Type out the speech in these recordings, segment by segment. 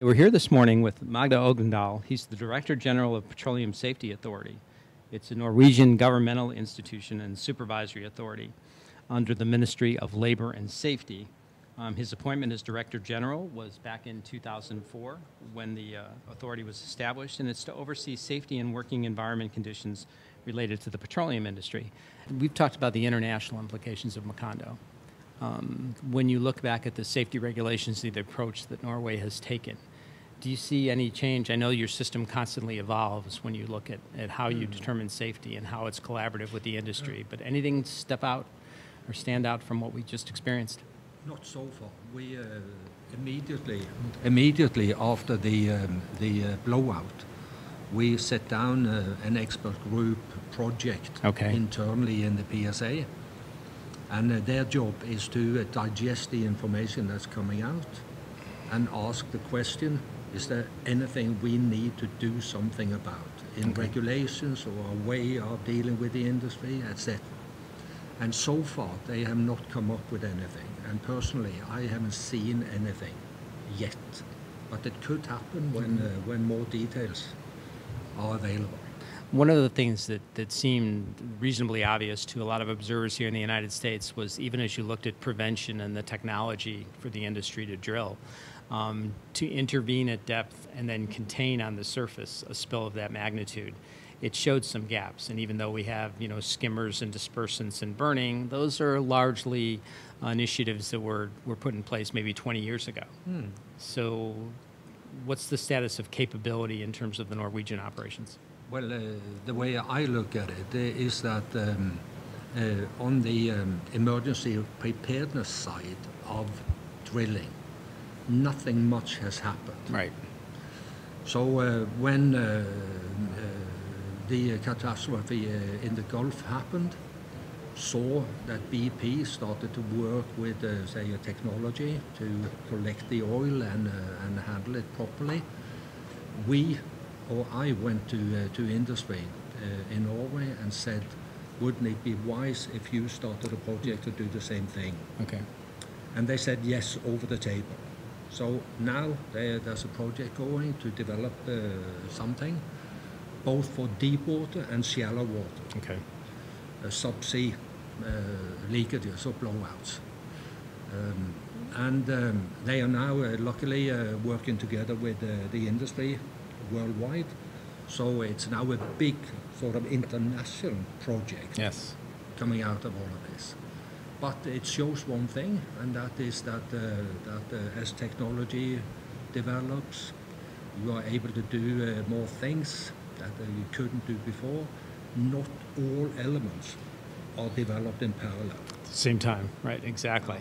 We're here this morning with Magne Ognedal. He's the Director General of Petroleum Safety Authority. It's a Norwegian governmental institution and supervisory authority under the Ministry of Labor and Safety. His appointment as Director General was back in 2004 when the authority was established, and it's to oversee safety and working environment conditions related to the petroleum industry. We've talked about the international implications of Macondo. When you look back at the safety regulations, the approach that Norway has taken, do you see any change? I know your system constantly evolves when you look at how you determine safety and how it's collaborative with the industry, but anything step out or stand out from what we just experienced? Not so far. We immediately after the blowout, we set down an expert group project internally in the PSA. And their job is to digest the information that's coming out and ask the question, is there anything we need to do something about in regulations or a way of dealing with the industry, etc. And so far, they have not come up with anything. And personally, I haven't seen anything yet. But it could happen when more details are available. One of the things that seemed reasonably obvious to a lot of observers here in the United States was, even as you looked at prevention and the technology for the industry to drill, to intervene at depth and then contain on the surface a spill of that magnitude, it showed some gaps. And even though we have, skimmers and dispersants and burning, those are largely initiatives that were put in place maybe 20 years ago. So what's the status of capability in terms of the Norwegian operations? Well, the way I look at it is that on the emergency preparedness side of drilling, nothing much has happened. Right. So when the catastrophe in the Gulf happened, saw that BP started to work with, say, a technology to collect the oil and handle it properly. I went to industry in Norway and said, wouldn't it be wise if you started a project to do the same thing? Okay. And they said yes, over the table. So now there's a project going to develop something, both for deep water and shallow water. Okay. Subsea leakages or blowouts. They are now luckily working together with the industry worldwide. So it's now a big sort of international project coming out of all of this. But it shows one thing, and that is that as technology develops, you are able to do more things that you couldn't do before. Not all elements are developed in parallel. At the same time, right, exactly.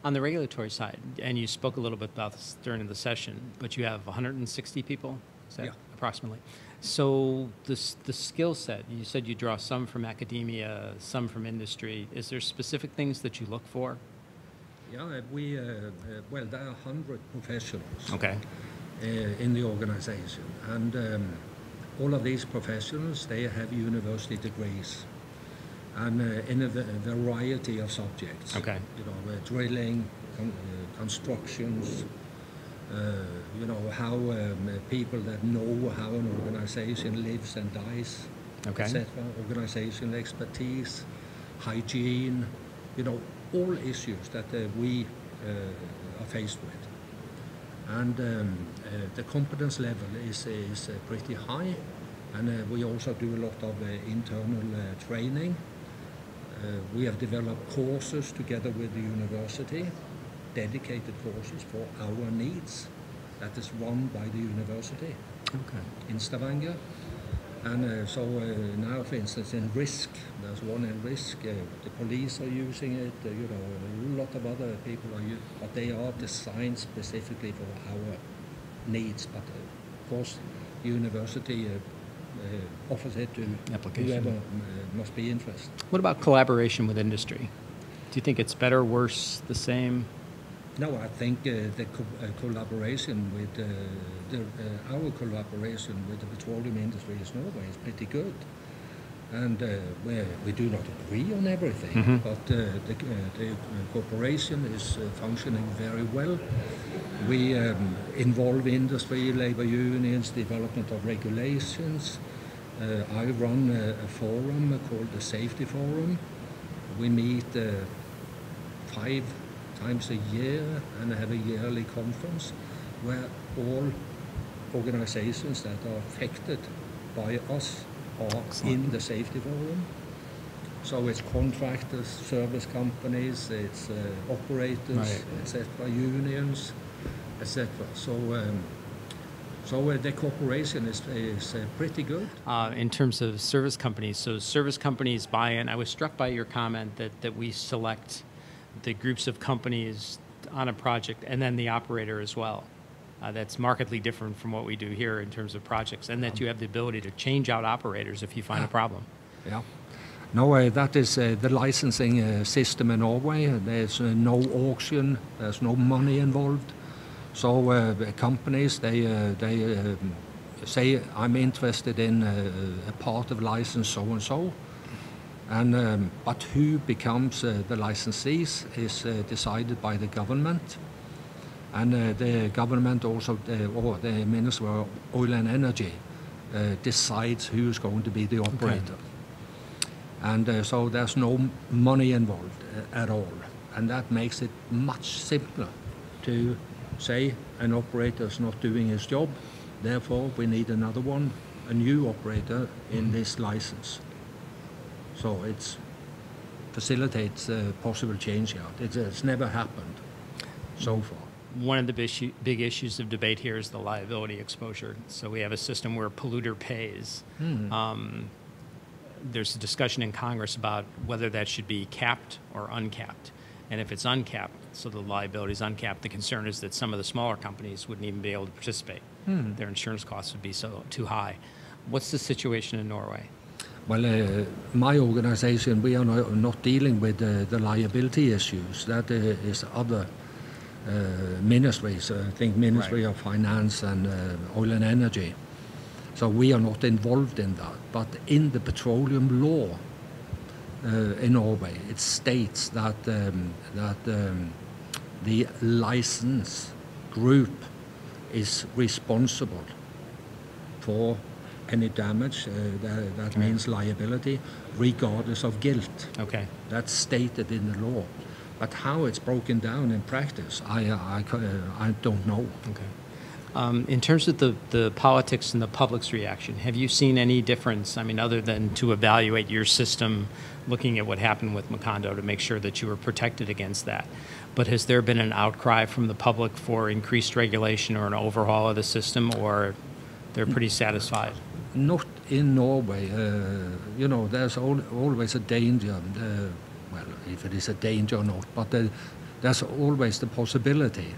On the regulatory side, and you spoke a little bit about this during the session, but you have 160 people, is that approximately? So the skill set, you said you draw some from academia, some from industry. Is there specific things that you look for? Yeah, well, there are 100 professionals in the organization. And all of these professionals, they have university degrees. And in a variety of subjects. Drilling, constructions, how people that know how an organization lives and dies, etc. Organizational expertise, hygiene, all issues that we are faced with. And the competence level is pretty high, and we also do a lot of internal training. We have developed courses together with the university, dedicated courses for our needs, that is run by the university in Stavanger. And so now, for instance, in risk, there's one in risk, the police are using it, a lot of other people are using it, but they are designed specifically for our needs. But of course, the university offers it to whoever must be interested. What about collaboration with industry? Do you think it's better, worse, the same? No, I think the collaboration with our collaboration with the petroleum industry in Norway is pretty good. and we do not agree on everything, but the cooperation is functioning very well. We involve industry, labor unions, development of regulations. I run a forum called the Safety Forum. We meet 5 times a year and have a yearly conference where all organizations that are affected by us are in the Safety Forum. So it's contractors, service companies, it's operators, etc., unions, etc. So the cooperation is pretty good. In terms of service companies, so service companies buy in. I was struck by your comment that we select the groups of companies on a project and then the operator as well. That's markedly different from what we do here in terms of projects, and that you have the ability to change out operators if you find a problem. Yeah. No, that is the licensing system in Norway. There's no auction, there's no money involved. So companies, they say, I'm interested in a part of license so-and-so. And, but who becomes the licensees is decided by the government. And the government also, or the Ministry of Oil and Energy, decides who is going to be the operator. Okay. And so there's no money involved at all. And that makes it much simpler to say an operator is not doing his job, therefore we need another one, a new operator in this license. So it facilitates possible change out. It's never happened so far. One of the big issues of debate here is the liability exposure. So we have a system where polluter pays. There's a discussion in Congress about whether that should be capped or uncapped. And if it's uncapped, so the liability is uncapped, the concern is that some of the smaller companies wouldn't even be able to participate. Their insurance costs would be too high. What's the situation in Norway? Well, my organization, we are not dealing with the liability issues. That is other ministries, I think Ministry of Finance and Oil and Energy. So we are not involved in that. But in the petroleum law in Norway, it states that, the license group is responsible for any damage, that means liability, regardless of guilt. Okay. That's stated in the law. But how it's broken down in practice, I don't know. Okay. In terms of the politics and the public's reaction, have you seen any difference? I mean, other than to evaluate your system, looking at what happened with Macondo to make sure that you were protected against that. But has there been an outcry from the public for increased regulation or an overhaul of the system, or they're pretty satisfied? Not in Norway. You know, there's always a danger. Well, if it is a danger or not, but there's always the possibility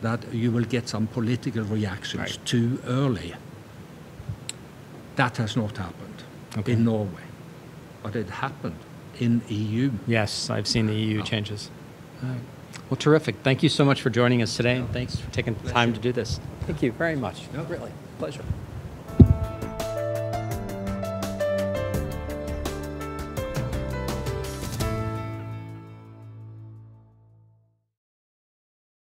that you will get some political reactions too early. That has not happened in Norway, but it happened in EU. Yes, I've seen the EU changes. All right. Well, terrific. Thank you so much for joining us today, and thanks for taking the time to do this. Thank you very much. Really, pleasure.